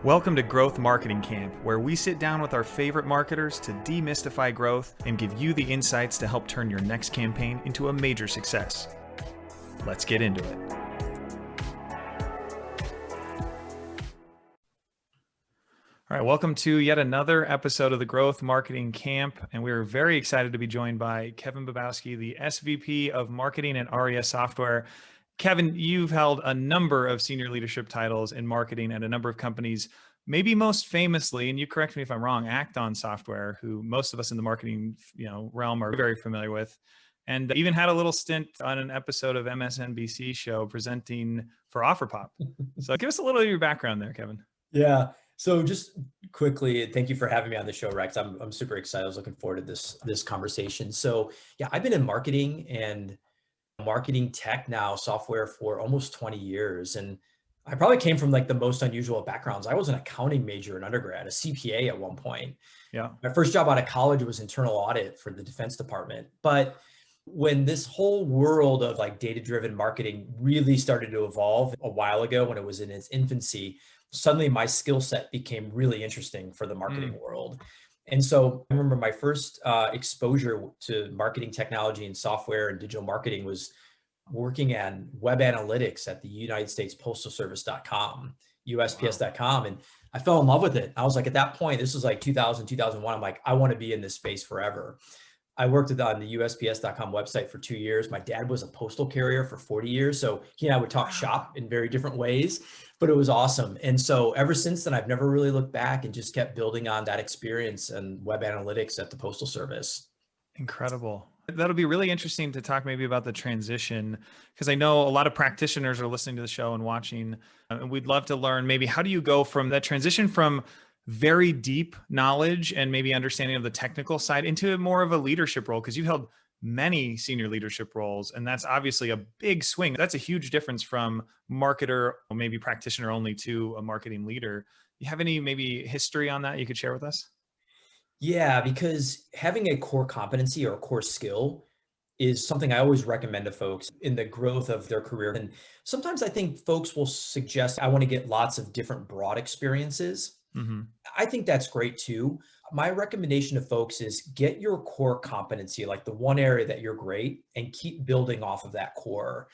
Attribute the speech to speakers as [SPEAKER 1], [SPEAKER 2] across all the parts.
[SPEAKER 1] Welcome to Growth Marketing Camp, where we sit down with our favorite marketers to demystify growth and give you the insights to help turn your next campaign into a major success. Let's get into it. All right, welcome to yet another episode of the Growth Marketing Camp, and we're very excited to be joined by Kevin Bobowski, the SVP of Marketing at Aurea Software. Kevin, you've held a number of senior leadership titles in marketing at a number of companies, maybe most famously, and you correct me if I'm wrong, Aurea Software, who most of us in the marketing realm are very familiar with, and even had a little stint on an episode of MSNBC show presenting for OfferPop. So give us a little of your background there, Kevin.
[SPEAKER 2] Yeah. So just quickly, thank you for having me on the show, Rex. I'm super excited. I was looking forward to this conversation. So yeah, I've been in marketing and marketing tech now, software for almost 20 years. And I probably came from like the most unusual backgrounds. I was an accounting major in undergrad, a CPA at one point.
[SPEAKER 1] Yeah.
[SPEAKER 2] My first job out of college was internal audit for the Defense Department. But when this whole world of like data-driven marketing really started to evolve a while ago, when it was in its infancy, suddenly my skill set became really interesting for the marketing world. And so I remember my first exposure to marketing technology and software and digital marketing was working on web analytics at the United States Postal Service.com, USPS.com. And I fell in love with it. I was like, at that point, this was like 2000, 2001. I'm like, I want to be in this space forever. I worked on the USPS.com website for 2 years. My dad was a postal carrier for 40 years. So he and I would talk shop in very different ways, but it was awesome. And so ever since then, I've never really looked back and just kept building on that experience and web analytics at the Postal Service.
[SPEAKER 1] Incredible. That'll be really interesting to talk maybe about the transition, because I know a lot of practitioners are listening to the show and watching, and we'd love to learn maybe how do you go from that transition from very deep knowledge and maybe understanding of the technical side into more of a leadership role, because you've held many senior leadership roles, and that's obviously a big swing. That's a huge difference from marketer, or maybe practitioner only, to a marketing leader. You have any maybe history on that you could share with us?
[SPEAKER 2] Yeah, because having a core competency or a core skill is something I always recommend to folks in the growth of their career. And sometimes I think folks will suggest, I want to get lots of different broad experiences.
[SPEAKER 1] Mm-hmm.
[SPEAKER 2] I think that's great too. My recommendation to folks is get your core competency, like the one area that you're great, and keep building off of that core.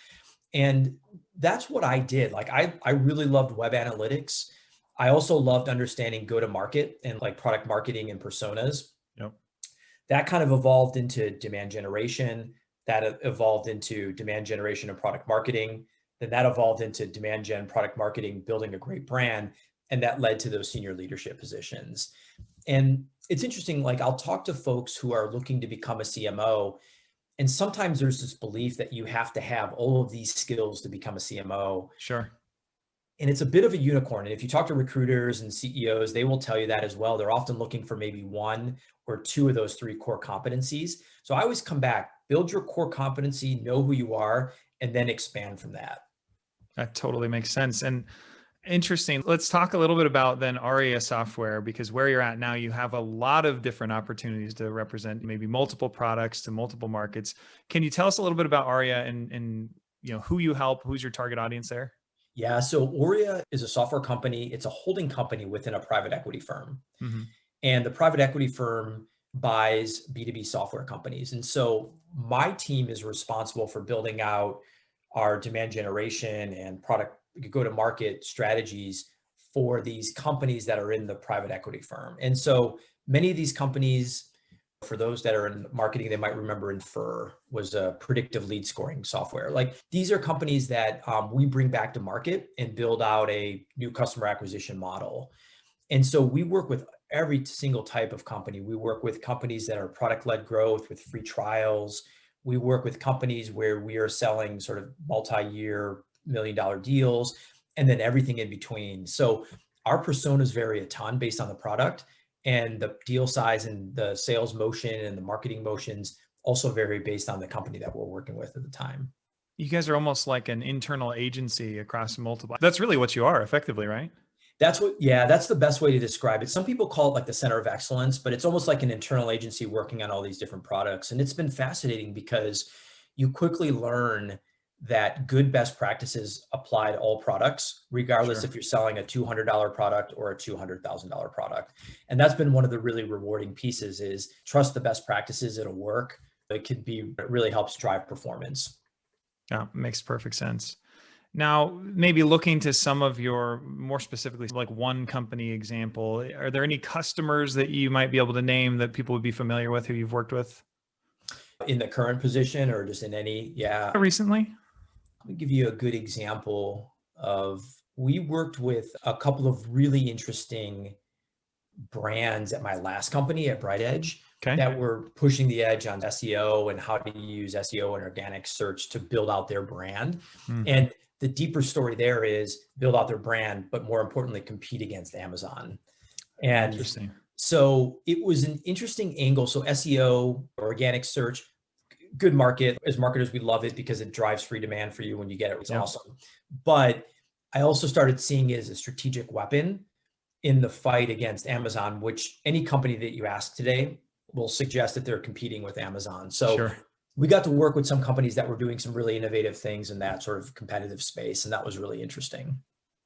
[SPEAKER 2] And that's what I did. Like I really loved web analytics. I also loved understanding go-to-market and like product marketing and personas.
[SPEAKER 1] Yep.
[SPEAKER 2] That kind of evolved into demand generation. That evolved into demand generation and product marketing. Then that evolved into demand gen, product marketing, building a great brand. And that led to those senior leadership positions. And it's interesting, like I'll talk to folks who are looking to become a CMO. And sometimes there's this belief that you have to have all of these skills to become a CMO.
[SPEAKER 1] Sure.
[SPEAKER 2] And it's a bit of a unicorn. And if you talk to recruiters and CEOs, they will tell you that as well. They're often looking for maybe one or two of those three core competencies. So I always come back, build your core competency, know who you are, and then expand from that.
[SPEAKER 1] That totally makes sense. And interesting. Let's talk a little bit about then Aurea Software, because where you're at now, you have a lot of different opportunities to represent maybe multiple products to multiple markets. Can you tell us a little bit about Aurea and who you help, who's your target audience there?
[SPEAKER 2] Yeah, so Oria is a software company. It's a holding company within a private equity firm.
[SPEAKER 1] Mm-hmm.
[SPEAKER 2] And the private equity firm buys B2B software companies. And so my team is responsible for building out our demand generation and product go-to-market strategies for these companies that are in the private equity firm. And so many of these companies, for those that are in marketing, they might remember Infer was a predictive lead scoring software. Like these are companies that we bring back to market and build out a new customer acquisition model. And so we work with every single type of company. We work with companies that are product-led growth with free trials. We work with companies where we are selling sort of multi-year million-dollar deals, and then everything in between. So our personas vary a ton based on the product, and the deal size and the sales motion and the marketing motions also vary based on the company that we're working with at the time.
[SPEAKER 1] You guys are almost like an internal agency across multiple. That's really what you are effectively, right?
[SPEAKER 2] That's the best way to describe it. Some people call it like the center of excellence, but it's almost like an internal agency working on all these different products. And it's been fascinating because you quickly learn that good best practices apply to all products, regardless
[SPEAKER 1] Sure.
[SPEAKER 2] if you're selling a $200 product or a $200,000 product. And that's been one of the really rewarding pieces is trust the best practices, it'll work. It really helps drive performance.
[SPEAKER 1] Yeah, makes perfect sense. Now, maybe looking to some of your more specifically, like one company example, are there any customers that you might be able to name that people would be familiar with who you've worked with
[SPEAKER 2] In the current position or just in any, yeah.
[SPEAKER 1] recently?
[SPEAKER 2] Let me give you a good example of, we worked with a couple of really interesting brands at my last company at Bright Edge
[SPEAKER 1] Okay.
[SPEAKER 2] that were pushing the edge on SEO and how to use SEO and organic search to build out their brand. And the deeper story there is build out their brand, but more importantly, compete against Amazon. And
[SPEAKER 1] Interesting.
[SPEAKER 2] so it was an interesting angle. So SEO, organic search, good market. As marketers, we love it because it drives free demand for you when you get it. It's awesome. But I also started seeing it as a strategic weapon in the fight against Amazon, which any company that you ask today will suggest that they're competing with Amazon. So we got to work with some companies that were doing some really innovative things in that sort of competitive space. And that was really interesting.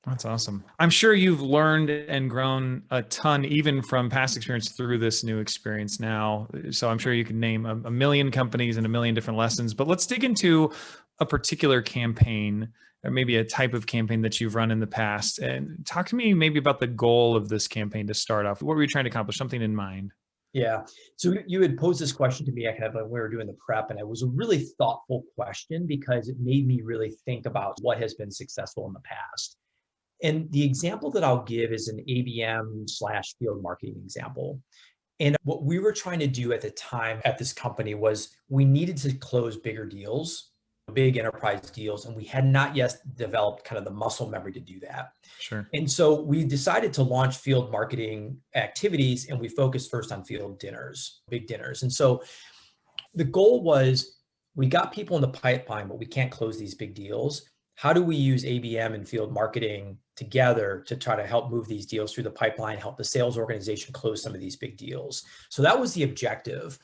[SPEAKER 1] That's awesome. I'm sure you've learned and grown a ton, even from past experience through this new experience now. So I'm sure you can name a million companies and a million different lessons, but let's dig into a particular campaign or maybe a type of campaign that you've run in the past. And talk to me maybe about the goal of this campaign to start off. What were you trying to accomplish? Something in mind?
[SPEAKER 2] Yeah. So you had posed this question to me when we were doing the prep, and it was a really thoughtful question because it made me really think about what has been successful in the past. And the example that I'll give is an ABM/field marketing example. And what we were trying to do at the time at this company was we needed to close bigger deals, big enterprise deals, and we had not yet developed kind of the muscle memory to do that.
[SPEAKER 1] Sure.
[SPEAKER 2] And so we decided to launch field marketing activities, and we focused first on field dinners, big dinners. And so the goal was, we got people in the pipeline, but we can't close these big deals. How do we use ABM and field marketing together to try to help move these deals through the pipeline, help the sales organization close some of these big deals? So that was the objective.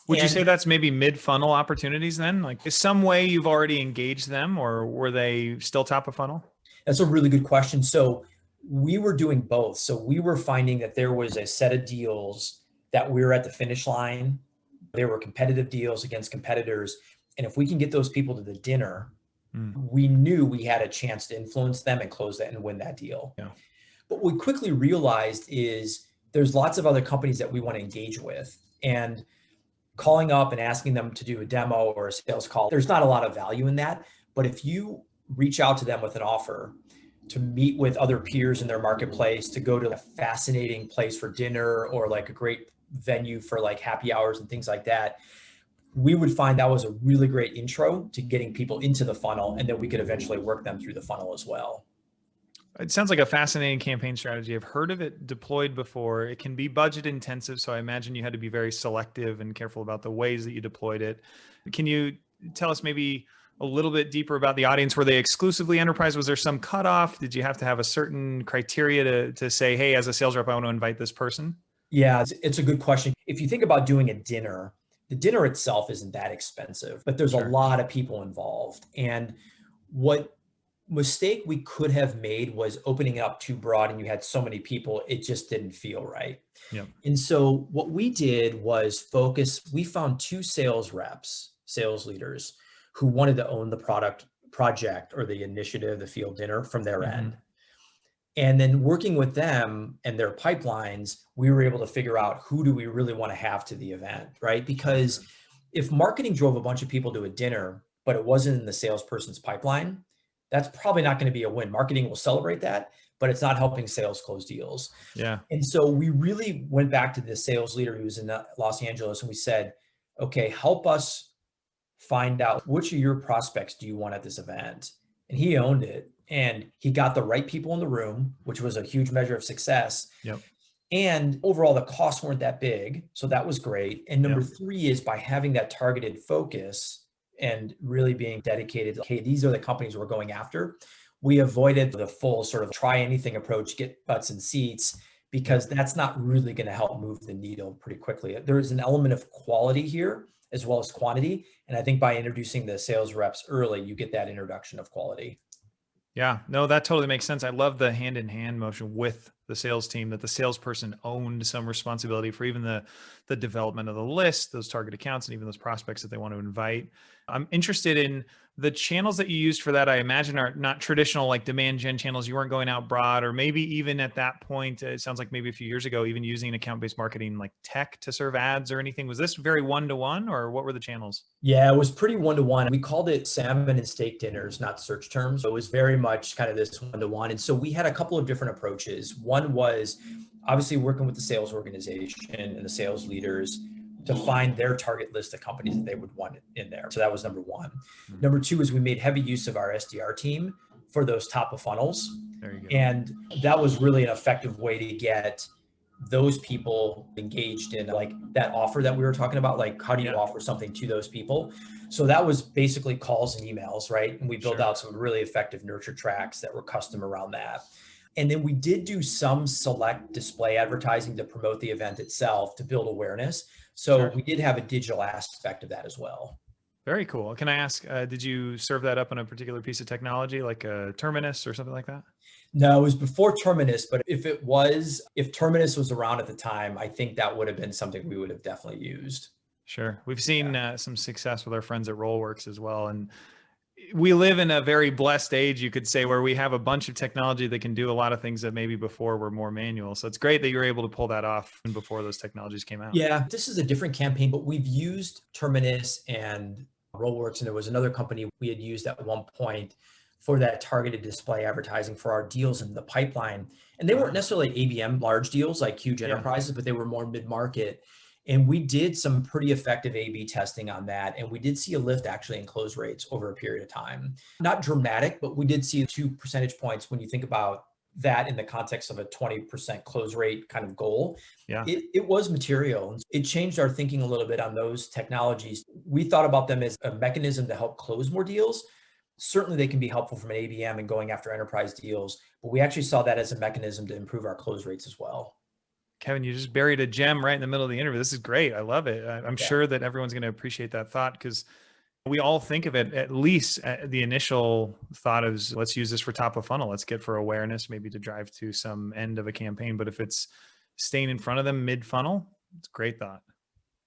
[SPEAKER 1] Would you say that's maybe mid-funnel opportunities then? Like, is some way you've already engaged them, or were they still top of funnel?
[SPEAKER 2] That's a really good question. So we were doing both. So we were finding that there was a set of deals that we were at the finish line. There were competitive deals against competitors. And if we can get those people to the dinner, we knew we had a chance to influence them and close that and win that deal.
[SPEAKER 1] Yeah.
[SPEAKER 2] But what we quickly realized is there's lots of other companies that we want to engage with. And calling up and asking them to do a demo or a sales call, there's not a lot of value in that. But if you reach out to them with an offer to meet with other peers in their marketplace, to go to a fascinating place for dinner or like a great venue for like happy hours and things like that, we would find that was a really great intro to getting people into the funnel, and then we could eventually work them through the funnel as well.
[SPEAKER 1] It sounds like a fascinating campaign strategy. I've heard of it deployed before. It can be budget intensive, so I imagine you had to be very selective and careful about the ways that you deployed it. Can you tell us maybe a little bit deeper about the audience? Were they exclusively enterprise? Was there some cutoff? Did you have to have a certain criteria to say, hey, as a sales rep, I want to invite this person?
[SPEAKER 2] Yeah, it's a good question. If you think about doing a dinner, the dinner itself isn't that expensive, but there's a lot of people involved. And what mistake we could have made was opening it up too broad, and you had so many people, it just didn't feel right.
[SPEAKER 1] Yep.
[SPEAKER 2] And so what we did was focus. We found 2 sales reps, sales leaders, who wanted to own the project or the initiative, the field dinner from their end. And then working with them and their pipelines, we were able to figure out who do we really want to have to the event, right? Because if marketing drove a bunch of people to a dinner, but it wasn't in the salesperson's pipeline, that's probably not going to be a win. Marketing will celebrate that, but it's not helping sales close deals.
[SPEAKER 1] Yeah.
[SPEAKER 2] And so we really went back to the sales leader who was in Los Angeles, and we said, okay, help us find out which of your prospects do you want at this event? And he owned it. And he got the right people in the room, which was a huge measure of success.
[SPEAKER 1] Yep.
[SPEAKER 2] And overall, the costs weren't that big. So that was great. And number 3 is by having that targeted focus and really being dedicated, okay, these are the companies we're going after. We avoided the full sort of try anything approach, get butts and seats, because that's not really going to help move the needle pretty quickly. There is an element of quality here as well as quantity. And I think by introducing the sales reps early, you get that introduction of quality.
[SPEAKER 1] Yeah, no, that totally makes sense. I love the hand-in-hand motion with the sales team, that the salesperson owned some responsibility for even the development of the list, those target accounts, and even those prospects that they want to invite. I'm interested in the channels that you used for that. I imagine are not traditional like demand gen channels. You weren't going out broad, or maybe even at that point, it sounds like maybe a few years ago, even using account-based marketing like tech to serve ads or anything. Was this very one-to-one, or what were the channels?
[SPEAKER 2] Yeah, it was pretty one-to-one. We called it salmon and steak dinners, not search terms. So it was very much kind of this one-to-one. And so we had a couple of different approaches. One was obviously working with the sales organization and the sales leaders to find their target list of companies that they would want in there. So that was number one. Number two is we made heavy use of our SDR team for those top of funnels.
[SPEAKER 1] There you go.
[SPEAKER 2] And that was really an effective way to get those people engaged in like that offer that we were talking about, like how do you offer something to those people? So that was basically calls and emails, right? And we built out some really effective nurture tracks that were custom around that. And then we did do some select display advertising to promote the event itself to build awareness. So we did have a digital aspect of that as well.
[SPEAKER 1] Very cool. Can I ask, did you serve that up on a particular piece of technology like a Terminus or something like that?
[SPEAKER 2] No, it was before Terminus, but if Terminus was around at the time, I think that would have been something we would have definitely used.
[SPEAKER 1] Sure. We've seen some success with our friends at Rollworks as well. And we live in a very blessed age, you could say, where we have a bunch of technology that can do a lot of things that maybe before were more manual. So it's great that you're able to pull that off before those technologies came out.
[SPEAKER 2] Yeah, this is a different campaign, but we've used Terminus and Rollworks, and there was another company we had used at one point for that targeted display advertising for our deals in the pipeline. And they weren't necessarily ABM large deals like huge enterprises, but they were more mid-market. And we did some pretty effective A/B testing on that. And we did see a lift actually in close rates over a period of time. Not dramatic, but we did see 2 percentage points when you think about that in the context of a 20% close rate kind of goal.
[SPEAKER 1] Yeah.
[SPEAKER 2] It was material. It changed our thinking a little bit on those technologies. We thought about them as a mechanism to help close more deals. Certainly they can be helpful from an ABM and going after enterprise deals, but we actually saw that as a mechanism to improve our close rates as well.
[SPEAKER 1] Kevin, you just buried a gem right in the middle of the interview. This is great. I love it. I'm sure that everyone's going to appreciate that thought, because we all think of it, at least the initial thought is, let's use this for top of funnel. Let's get for awareness, maybe to drive to some end of a campaign. But if it's staying in front of them mid funnel, it's a great thought.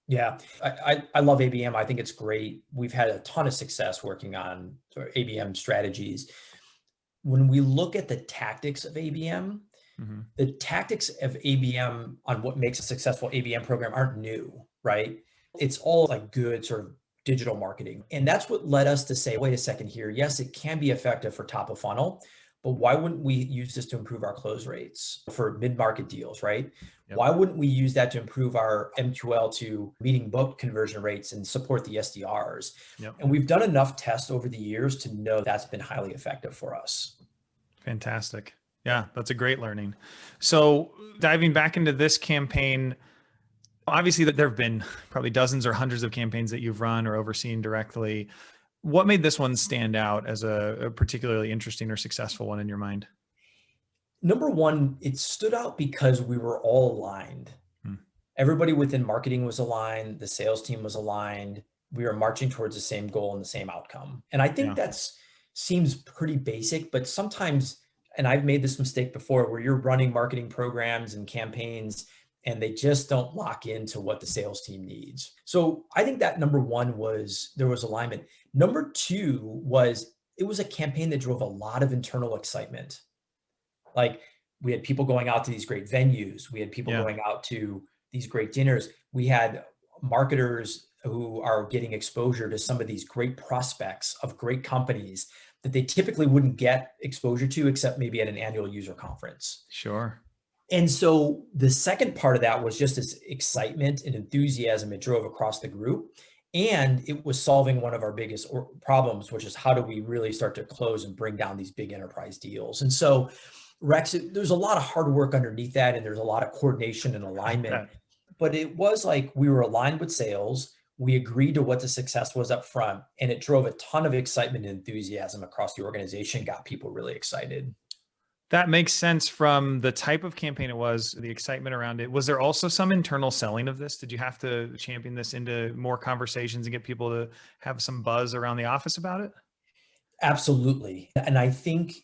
[SPEAKER 2] Yeah, I love ABM. I think it's great. We've had a ton of success working on ABM strategies. When we look at the tactics of ABM, the tactics of ABM on what makes a successful ABM program aren't new, right? It's all like good sort of digital marketing. And that's what led us to say, wait a second here. Yes, it can be effective for top of funnel, but why wouldn't we use this to improve our close rates for mid-market deals, right? Yep. Why wouldn't we use that to improve our MQL to meeting book conversion rates and support the SDRs? Yep. And we've done enough tests over the years to know that's been highly effective for us.
[SPEAKER 1] Fantastic. Yeah, that's a great learning. So diving back into this campaign, obviously there have been probably dozens or hundreds of campaigns that you've run or overseen directly. What made this one stand out as a particularly interesting or successful one in your mind?
[SPEAKER 2] Number one, it stood out because we were all aligned. Everybody within marketing was aligned. The sales team was aligned. We were marching towards the same goal and the same outcome. And I think that's seems pretty basic, but sometimes, and I've made this mistake before, where you're running marketing programs and campaigns and they just don't lock into what the sales team needs. So I think that number one was there was alignment. Number two was it was a campaign that drove a lot of internal excitement. Like we had people going out to these great venues. We had people going out to these great dinners. We had marketers who are getting exposure to some of these great prospects of great companies that they typically wouldn't get exposure to except maybe at an annual user conference.
[SPEAKER 1] Sure.
[SPEAKER 2] And so the second part of that was just this excitement and enthusiasm it drove across the group. And it was solving one of our biggest problems, which is how do we really start to close and bring down these big enterprise deals? And so Rex, there's a lot of hard work underneath that, and there's a lot of coordination and alignment. But it was like we were aligned with sales. We agreed to what the success was up front, and it drove a ton of excitement and enthusiasm across the organization, got people really excited.
[SPEAKER 1] That makes sense from the type of campaign it was, the excitement around it. Was there also some internal selling of this? Did you have to champion this into more conversations and get people to have some buzz around the office about it?
[SPEAKER 2] Absolutely. And I think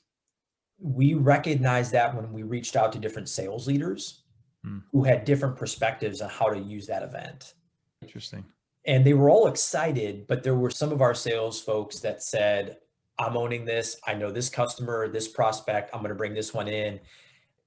[SPEAKER 2] we recognized that when we reached out to different sales leaders
[SPEAKER 1] Hmm,
[SPEAKER 2] who had different perspectives on how to use that event.
[SPEAKER 1] interesting.
[SPEAKER 2] And they were all excited, but there were some of our sales folks that said, I'm owning this. I know this customer, this prospect, I'm going to bring this one in.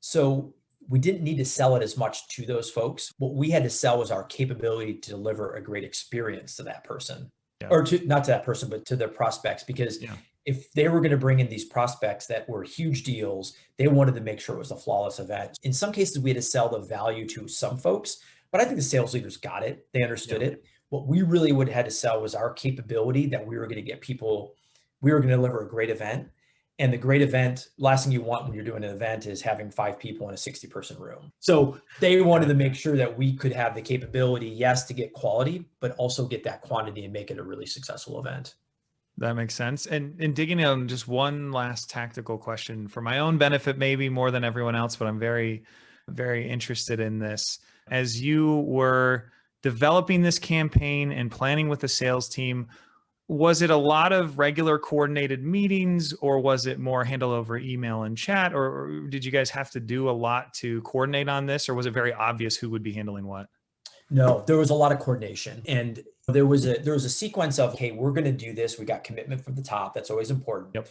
[SPEAKER 2] So we didn't need to sell it as much to those folks. What we had to sell was our capability to deliver a great experience to that person,
[SPEAKER 1] Yeah.
[SPEAKER 2] or to not to that person, but to their prospects. Because
[SPEAKER 1] Yeah.
[SPEAKER 2] if they were going to bring in these prospects that were huge deals, they wanted to make sure it was a flawless event. In some cases, we had to sell the value to some folks, but I think the sales leaders got it. They understood
[SPEAKER 1] Yeah.
[SPEAKER 2] it. What we really would have had to sell was our capability that we were going to get people, we were going to deliver a great event. And the great event, last thing you want when you're doing an event is having 5 people in a 60-person room. So they wanted to make sure that we could have the capability, yes, to get quality, but also get that quantity and make it a really successful event.
[SPEAKER 1] That makes sense. And digging in on just one last tactical question for my own benefit, maybe more than everyone else, but I'm very, very interested in this. As you were developing this campaign and planning with the sales team, was it a lot of regular coordinated meetings, or was it more handled over email and chat, or did you guys have to do a lot to coordinate on this, or was it very obvious who would be handling what?
[SPEAKER 2] No, there was a lot of coordination, and there was a sequence of, hey, we're going to do this. We got commitment from the top. That's always important.
[SPEAKER 1] Yep.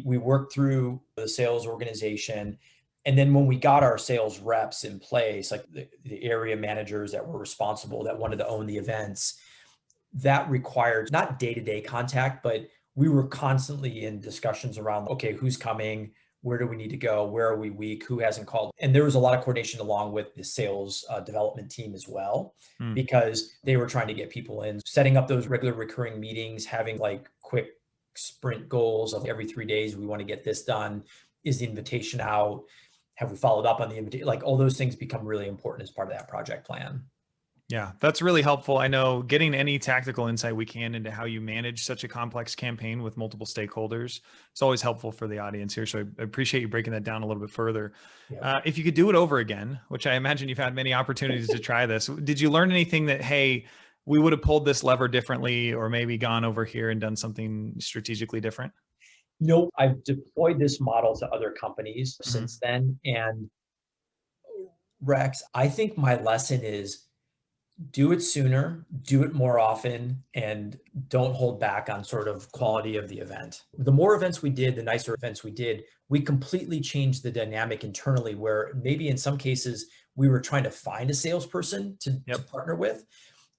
[SPEAKER 2] We worked through the sales organization. And then when we got our sales reps in place, like the area managers that were responsible, that wanted to own the events, that required not day-to-day contact, but we were constantly in discussions around, okay, who's coming? Where do we need to go? Where are we weak? Who hasn't called? And there was a lot of coordination along with the sales development team as well,
[SPEAKER 1] Hmm.
[SPEAKER 2] because they were trying to get people in, setting up those regular recurring meetings, having like quick sprint goals of every 3 days, we want to get this done. Is the invitation out? Have we followed up on the invitation? Like all those things become really important as part of that project plan.
[SPEAKER 1] Yeah, that's really helpful. I know getting any tactical insight we can into how you manage such a complex campaign with multiple stakeholders is always helpful for the audience here. So I appreciate you breaking that down a little bit further.
[SPEAKER 2] Yeah.
[SPEAKER 1] If you could do it over again, which I imagine you've had many opportunities to try this, did you learn anything that, hey, we would have pulled this lever differently, or maybe gone over here and done something strategically different?
[SPEAKER 2] Nope. I've deployed this model to other companies
[SPEAKER 1] Mm-hmm.
[SPEAKER 2] since then. And Rex, I think my lesson is do it sooner, do it more often, and don't hold back on sort of quality of the event. The more events we did, the nicer events we did, we completely changed the dynamic internally, where maybe in some cases we were trying to find a salesperson to
[SPEAKER 1] Yep.
[SPEAKER 2] partner with.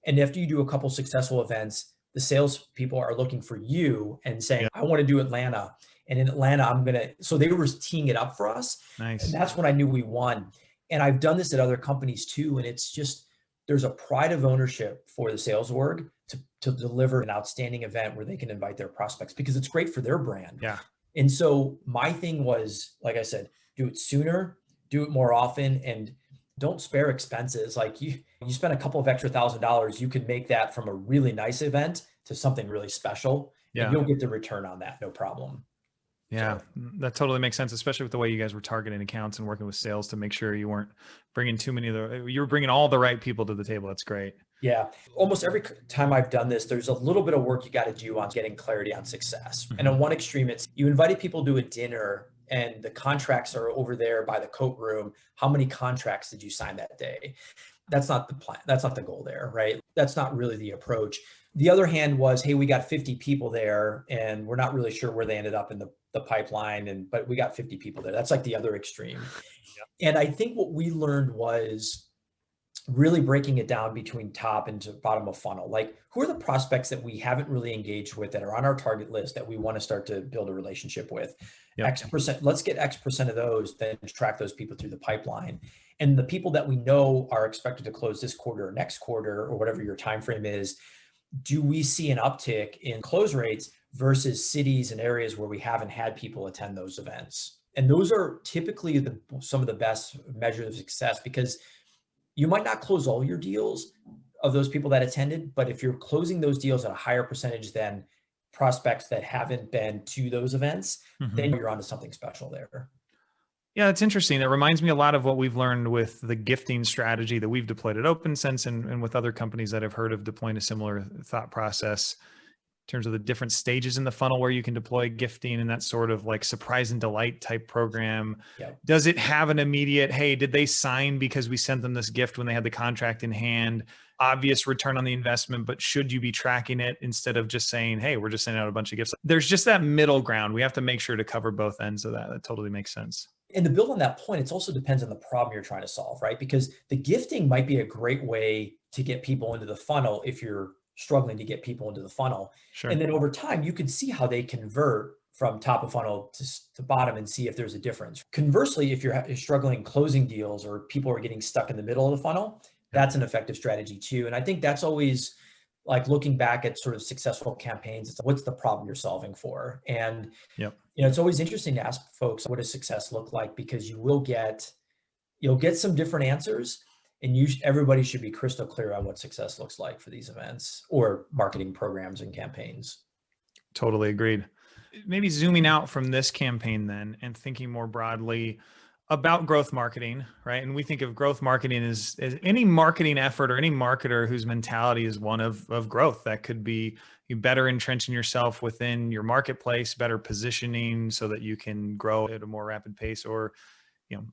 [SPEAKER 2] And after you do a couple successful events, the salespeople are looking for you and saying,
[SPEAKER 1] Yeah.
[SPEAKER 2] I want to do Atlanta. And in Atlanta, so they were teeing it up for us. And
[SPEAKER 1] Nice.
[SPEAKER 2] that's when I knew we won. And I've done this at other companies too. And it's just, there's a pride of ownership for the sales org to deliver an outstanding event where they can invite their prospects, because it's great for their brand.
[SPEAKER 1] Yeah.
[SPEAKER 2] And so my thing was, like I said, do it sooner, do it more often, and don't spare expenses. Like you spend a couple of extra $1,000, you could make that from a really nice event to something really special, and
[SPEAKER 1] Yeah.
[SPEAKER 2] you'll get the return on that, no problem.
[SPEAKER 1] Yeah,
[SPEAKER 2] So,
[SPEAKER 1] that totally makes sense, especially with the way you guys were targeting accounts and working with sales to make sure you weren't bringing too many of you were bringing all the right people to the table. That's great.
[SPEAKER 2] yeah, almost every time I've done this, there's a little bit of work you got to do on getting clarity on success. And on
[SPEAKER 1] Mhm.
[SPEAKER 2] one extreme, it's you invited people to a dinner and the contracts are over there by the coat room. How many contracts did you sign that day? That's not the plan. That's not the goal there, right? That's not really the approach. The other hand was, hey, we got 50 people there and we're not really sure where they ended up in the pipeline, but we got 50 people there. That's like the other extreme. And I think what we learned was really breaking it down between top and to bottom of funnel. Like, who are the prospects that we haven't really engaged with that are on our target list that we want to start to build a relationship with?
[SPEAKER 1] Yep.
[SPEAKER 2] X percent, let's get X percent of those, then track those people through the pipeline. And the people that we know are expected to close this quarter or next quarter or whatever your time frame is, do we see an uptick in close rates versus cities and areas where we haven't had people attend those events? And those are typically some of the best measures of success, because you might not close all your deals of those people that attended, but if you're closing those deals at a higher percentage than prospects that haven't been to those events, then
[SPEAKER 1] Mhm.
[SPEAKER 2] you're onto something special there.
[SPEAKER 1] Yeah, it's interesting. It reminds me a lot of what we've learned with the gifting strategy that we've deployed at Opensense and with other companies that have heard of deploying a similar thought process in terms of the different stages in the funnel where you can deploy gifting and that sort of like surprise and delight type program.
[SPEAKER 2] Yep.
[SPEAKER 1] Does it have an immediate, hey, did they sign because we sent them this gift when they had the contract in hand? Obvious return on the investment, but should you be tracking it instead of just saying, hey, we're just sending out a bunch of gifts? There's just that middle ground. We have to make sure to cover both ends of that. That totally makes sense.
[SPEAKER 2] And to build on that point, it also depends on the problem you're trying to solve, right? Because the gifting might be a great way to get people into the funnel if you're struggling to get people into the funnel.
[SPEAKER 1] Sure.
[SPEAKER 2] And then over time, you can see how they convert from top of funnel to bottom and see if there's a difference. Conversely, if you're struggling closing deals or people are getting stuck in the middle of the funnel, that's an effective strategy too. And I think that's always like looking back at sort of successful campaigns, it's what's the problem you're solving for? And
[SPEAKER 1] Yep.
[SPEAKER 2] it's always interesting to ask folks, what does success look like? Because you'll get some different answers, and everybody should be crystal clear on what success looks like for these events or marketing programs and campaigns.
[SPEAKER 1] Totally agreed. Maybe zooming out from this campaign then and thinking more broadly about growth marketing, right? And we think of growth marketing as any marketing effort or any marketer whose mentality is one of growth. That could be you better entrenching yourself within your marketplace, better positioning so that you can grow at a more rapid pace, or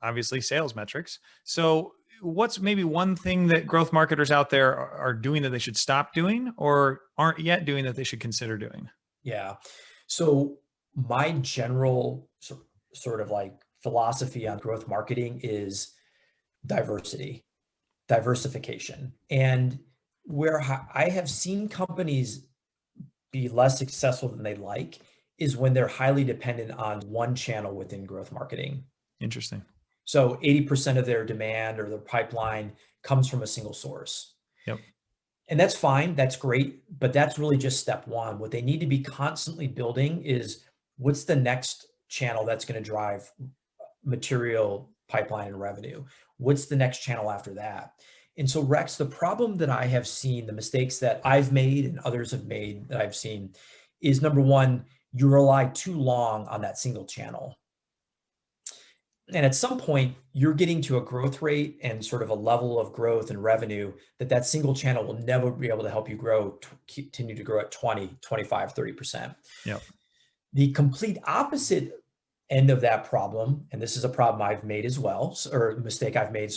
[SPEAKER 1] obviously sales metrics. So what's maybe one thing that growth marketers out there are doing that they should stop doing or aren't yet doing that they should consider doing?
[SPEAKER 2] Yeah. So my general sort of like philosophy on growth marketing is diversification. And where I have seen companies be less successful than they like is when they're highly dependent on one channel within growth marketing.
[SPEAKER 1] Interesting.
[SPEAKER 2] So 80% of their demand or their pipeline comes from a single source.
[SPEAKER 1] Yep.
[SPEAKER 2] And that's fine. That's great. But that's really just step one. What they need to be constantly building is what's the next channel that's going to drive material pipeline and revenue? What's the next channel after that? And so Rex, the problem that I have seen, the mistakes that I've made and others have made that I've seen is, number one, you rely too long on that single channel. And at some point, you're getting to a growth rate and sort of a level of growth and revenue that single channel will never be able to help you grow, continue to grow at 20, 25, 30%.
[SPEAKER 1] Yep.
[SPEAKER 2] The complete opposite end of that problem, and this is a problem I've made as well, or a mistake I've made,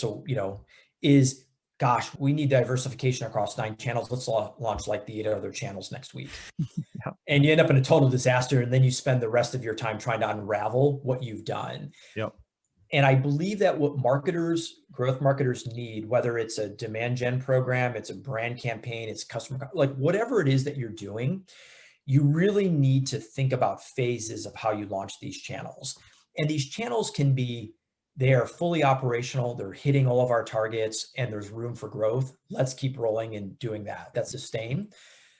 [SPEAKER 2] is, gosh, we need diversification across 9 channels. Let's launch like the 8 other channels next week. Yep. And you end up in a total disaster, and then you spend the rest of your time trying to unravel what you've done.
[SPEAKER 1] Yep.
[SPEAKER 2] And I believe that what growth marketers need, whether it's a demand gen program, it's a brand campaign, it's customer, like whatever it is that you're doing, you really need to think about phases of how you launch these channels. And these channels they are fully operational, they're hitting all of our targets, and there's room for growth. Let's keep rolling and doing that. That's sustain.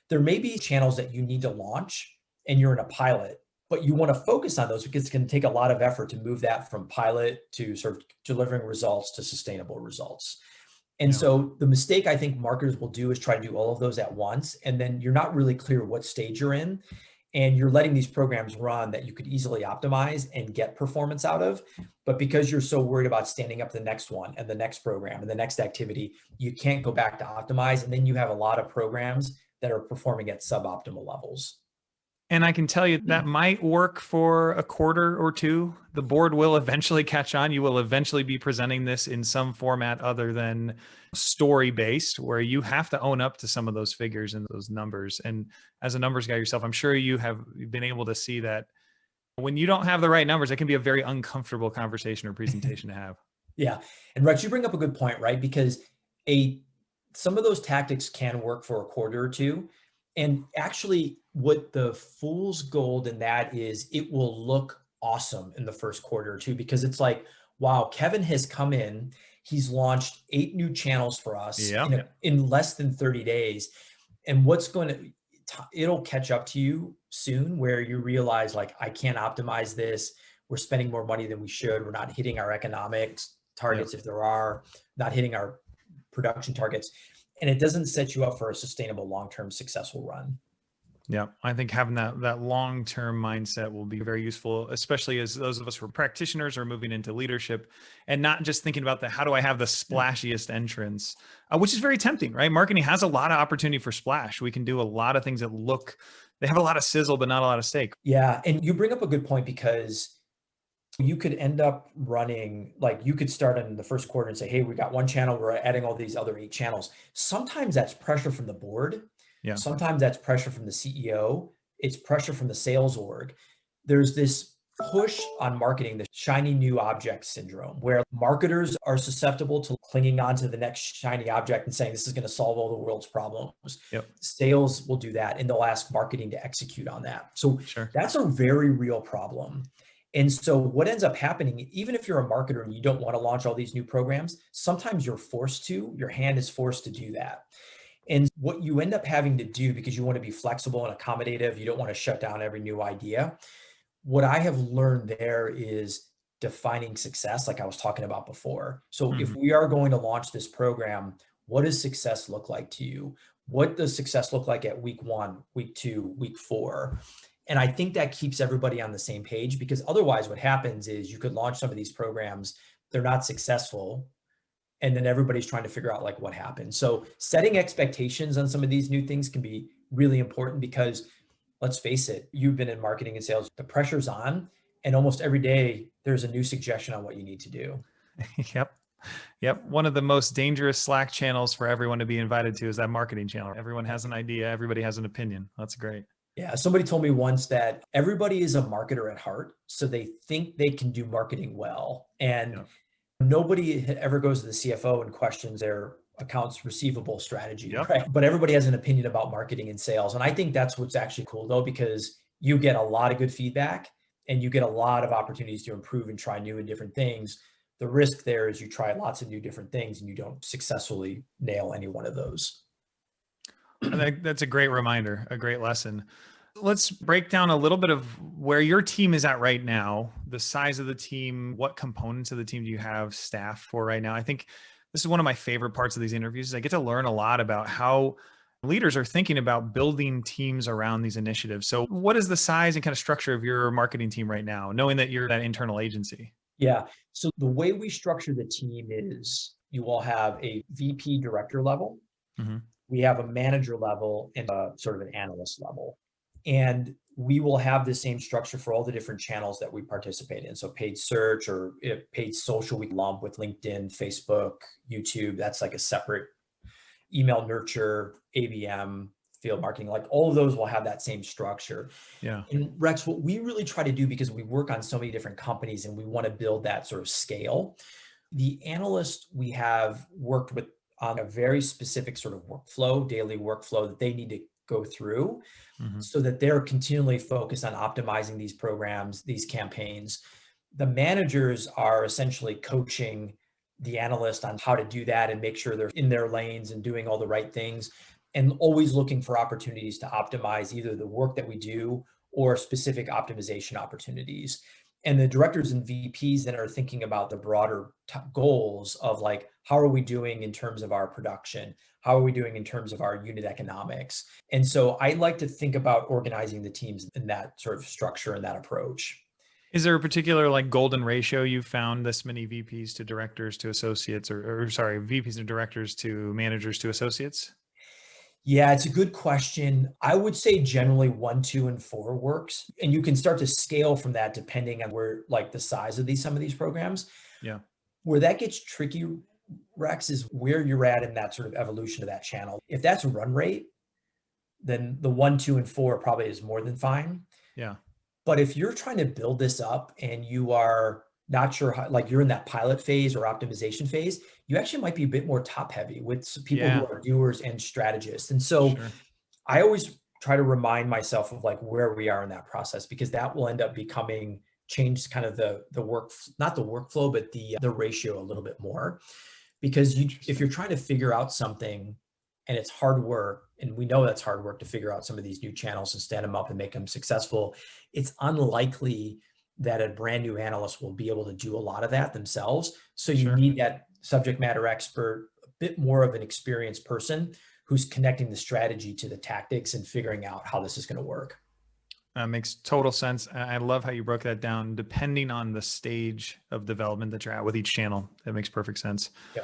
[SPEAKER 2] There may be channels that you need to launch and you're in a pilot, but you want to focus on those because it's going to take a lot of effort to move that from pilot to sort of delivering results to sustainable results. And so the mistake I think marketers will do is try to do all of those at once. And then you're not really clear what stage you're in. And you're letting these programs run that you could easily optimize and get performance out of. But because you're so worried about standing up the next one and the next program and the next activity, you can't go back to optimize. And then you have a lot of programs that are performing at suboptimal levels.
[SPEAKER 1] And I can tell you that might work for a quarter or two. The board will eventually catch on. You will eventually be presenting this in some format other than story-based, where you have to own up to some of those figures and those numbers. And as a numbers guy yourself, I'm sure you've been able to see that when you don't have the right numbers, it can be a very uncomfortable conversation or presentation to have.
[SPEAKER 2] Yeah. And Rex, you bring up a good point, right? Because some of those tactics can work for a quarter or two. And actually, what the fool's gold in that is, it will look awesome in the first quarter or two, because it's like, wow, Kevin has come in, he's launched 8 new channels for us in less than 30 days. And it'll catch up to you soon, where you realize, like, I can't optimize this. We're spending more money than we should. We're not hitting our economics targets, if there are, not hitting our production targets. And it doesn't set you up for a sustainable, long-term, successful run.
[SPEAKER 1] Yeah, I think having that long-term mindset will be very useful, especially as those of us who are practitioners are moving into leadership and not just thinking about how do I have the splashiest entrance, which is very tempting, right? Marketing has a lot of opportunity for splash. We can do a lot of things that they have a lot of sizzle, but not a lot of steak.
[SPEAKER 2] Yeah. And you bring up a good point because you could end up running, like you could start in the first quarter and say, hey, we got one channel, we're adding all these other 8 channels. Sometimes that's pressure from the board.
[SPEAKER 1] Yeah.
[SPEAKER 2] Sometimes that's pressure from the CEO. It's pressure from the sales org. There's this push on marketing, the shiny new object syndrome, where marketers are susceptible to clinging on to the next shiny object and saying, this is going to solve all the world's problems.
[SPEAKER 1] Yep.
[SPEAKER 2] Sales will do that, and they'll ask marketing to execute on that. So
[SPEAKER 1] Sure.
[SPEAKER 2] that's a very real problem. And so what ends up happening, even if you're a marketer and you don't want to launch all these new programs, sometimes you're forced to, your hand is forced to do that. And what you end up having to do, because you want to be flexible and accommodative, you don't want to shut down every new idea. What I have learned there is defining success, like I was talking about before. So if we are going to launch this program, what does success look like to you? What does success look like at week 1, week 2, week 4? And I think that keeps everybody on the same page, because otherwise what happens is you could launch some of these programs, they're not successful, and then everybody's trying to figure out like what happened. So setting expectations on some of these new things can be really important, because let's face it, you've been in marketing and sales, the pressure's on, and almost every day there's a new suggestion on what you need to do.
[SPEAKER 1] Yep. Yep. One of the most dangerous Slack channels for everyone to be invited to is that marketing channel. Everyone has an idea. Everybody has an opinion. That's great.
[SPEAKER 2] Yeah. Somebody told me once that everybody is a marketer at heart. So they think they can do marketing well. And
[SPEAKER 1] Yep.
[SPEAKER 2] nobody ever goes to the CFO and questions their accounts receivable strategy,
[SPEAKER 1] Yep.
[SPEAKER 2] right? But everybody has an opinion about marketing and sales. And I think that's what's actually cool though, because you get a lot of good feedback and you get a lot of opportunities to improve and try new and different things. The risk there is you try lots of new different things and you don't successfully nail any one of those.
[SPEAKER 1] I think that's a great reminder, a great lesson. Let's break down a little bit of where your team is at right now, the size of the team, what components of the team do you have staff for right now? I think this is one of my favorite parts of these interviews. Is I get to learn a lot about how leaders are thinking about building teams around these initiatives. So what is the size and kind of structure of your marketing team right now, knowing that you're that internal agency?
[SPEAKER 2] Yeah. So the way we structure the team is you will have a VP director level,
[SPEAKER 1] Mm-hmm.
[SPEAKER 2] we have a manager level, and a sort of an analyst level. And we will have the same structure for all the different channels that we participate in. So paid search or paid social, we lump with LinkedIn, Facebook, YouTube. That's like a separate email nurture, ABM, field marketing, like all of those will have that same structure.
[SPEAKER 1] Yeah.
[SPEAKER 2] And Rex, what we really try to do, because we work on so many different companies and we want to build that sort of scale, the analyst we have worked with on a very specific sort of workflow, daily workflow that they need to go through,
[SPEAKER 1] Mm-hmm.
[SPEAKER 2] so that they're continually focused on optimizing these programs, these campaigns. The managers are essentially coaching the analyst on how to do that and make sure they're in their lanes and doing all the right things, and always looking for opportunities to optimize either the work that we do or specific optimization opportunities. And the directors and VPs then are thinking about the broader goals of like, how are we doing in terms of our production? How are we doing in terms of our unit economics? And so I like to think about organizing the teams in that sort of structure and that approach.
[SPEAKER 1] Is there a particular like golden ratio you found this many VPs to directors to associates or sorry, VPs and directors to managers to associates?
[SPEAKER 2] Yeah, it's a good question. I would say generally 1, 2, and 4 works. And you can start to scale from that depending on where like the size of some of these programs.
[SPEAKER 1] Yeah.
[SPEAKER 2] Where that gets tricky, Rex, is where you're at in that sort of evolution of that channel. If that's run rate, then the 1, 2, and 4 probably is more than fine.
[SPEAKER 1] Yeah.
[SPEAKER 2] But if you're trying to build this up and you are not sure how, like you're in that pilot phase or optimization phase, you actually might be a bit more top heavy with people who are doers and strategists. And so
[SPEAKER 1] Sure.
[SPEAKER 2] I always try to remind myself of like where we are in that process, because that will end up becoming change kind of the work, not the workflow, but the ratio a little bit more. Because if you're trying to figure out something and it's hard work, and we know that's hard work to figure out some of these new channels and stand them up and make them successful, it's unlikely that a brand new analyst will be able to do a lot of that themselves. So you
[SPEAKER 1] Sure.
[SPEAKER 2] need that subject matter expert, a bit more of an experienced person who's connecting the strategy to the tactics and figuring out how this is going to work.
[SPEAKER 1] Makes total sense. I love how you broke that down, depending on the stage of development that you're at with each channel. That makes perfect sense.
[SPEAKER 2] Yeah.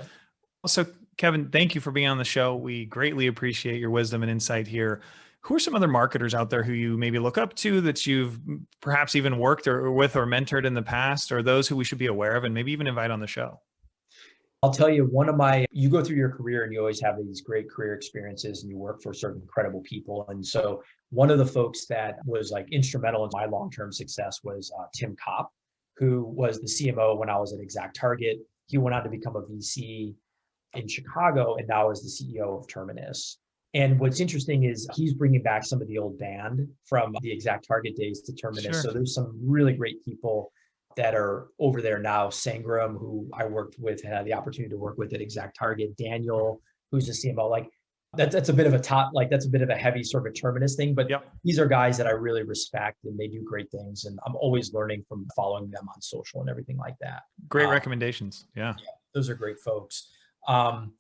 [SPEAKER 1] Also, Kevin, thank you for being on the show. We greatly appreciate your wisdom and insight here. Who are some other marketers out there who you maybe look up to, that you've perhaps even worked with or mentored in the past, or those who we should be aware of and maybe even invite on the show?
[SPEAKER 2] I'll tell you, you go through your career and you always have these great career experiences and you work for certain incredible people. And so one of the folks that was like instrumental in my long-term success was Tim Kopp, who was the CMO when I was at ExactTarget. He went on to become a VC in Chicago and now is the CEO of Terminus. And what's interesting is he's bringing back some of the old band from the ExactTarget days to Terminus.
[SPEAKER 1] Sure.
[SPEAKER 2] So there's some really great people that are over there now. Sangram, who I worked with, had the opportunity to work with at ExactTarget. Daniel, who's the CMO. Like that's a bit of a that's a bit of a heavy sort of a Terminus thing, but
[SPEAKER 1] Yep.
[SPEAKER 2] These are guys that I really respect and they do great things. And I'm always learning from following them on social and everything like that.
[SPEAKER 1] Great recommendations. Yeah.
[SPEAKER 2] Those are great folks. Trying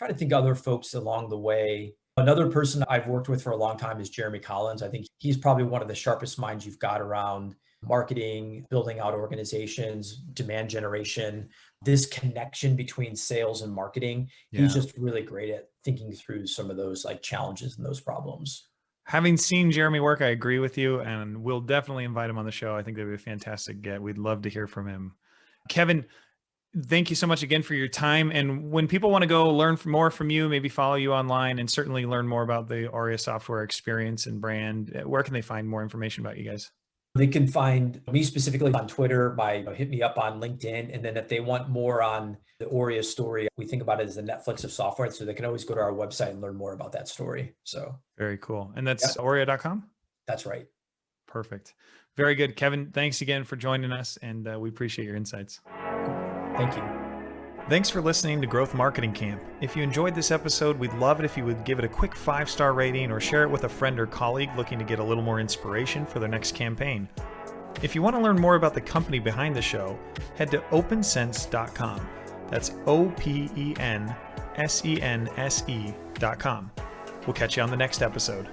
[SPEAKER 2] to think of other folks along the way. Another person I've worked with for a long time is Jeremy Collins. I think he's probably one of the sharpest minds you've got around marketing, building out organizations, demand generation, this connection between sales and marketing.
[SPEAKER 1] Yeah.
[SPEAKER 2] He's just really great at thinking through some of those like challenges and those problems.
[SPEAKER 1] Having seen Jeremy work, I agree with you, and we'll definitely invite him on the show. I think that'd be a fantastic get. We'd love to hear from him. Kevin, thank you so much again for your time. And when people want to go learn more from you, maybe follow you online and certainly learn more about the Aurea Software experience and brand, where can they find more information about you guys?
[SPEAKER 2] They can find me specifically on Twitter hit me up on LinkedIn. And then if they want more on the Aurea story, we think about it as the Netflix of software. So they can always go to our website and learn more about that story. So
[SPEAKER 1] very cool. And that's Aurea.com?
[SPEAKER 2] That's right.
[SPEAKER 1] Perfect. Very good. Kevin, thanks again for joining us, and we appreciate your insights.
[SPEAKER 2] Thank you.
[SPEAKER 1] Thanks for listening to Growth Marketing Camp. If you enjoyed this episode, we'd love it if you would give it a quick 5-star rating or share it with a friend or colleague looking to get a little more inspiration for their next campaign. If you want to learn more about the company behind the show, head to opensense.com. That's OPENSENSE.com. We'll catch you on the next episode.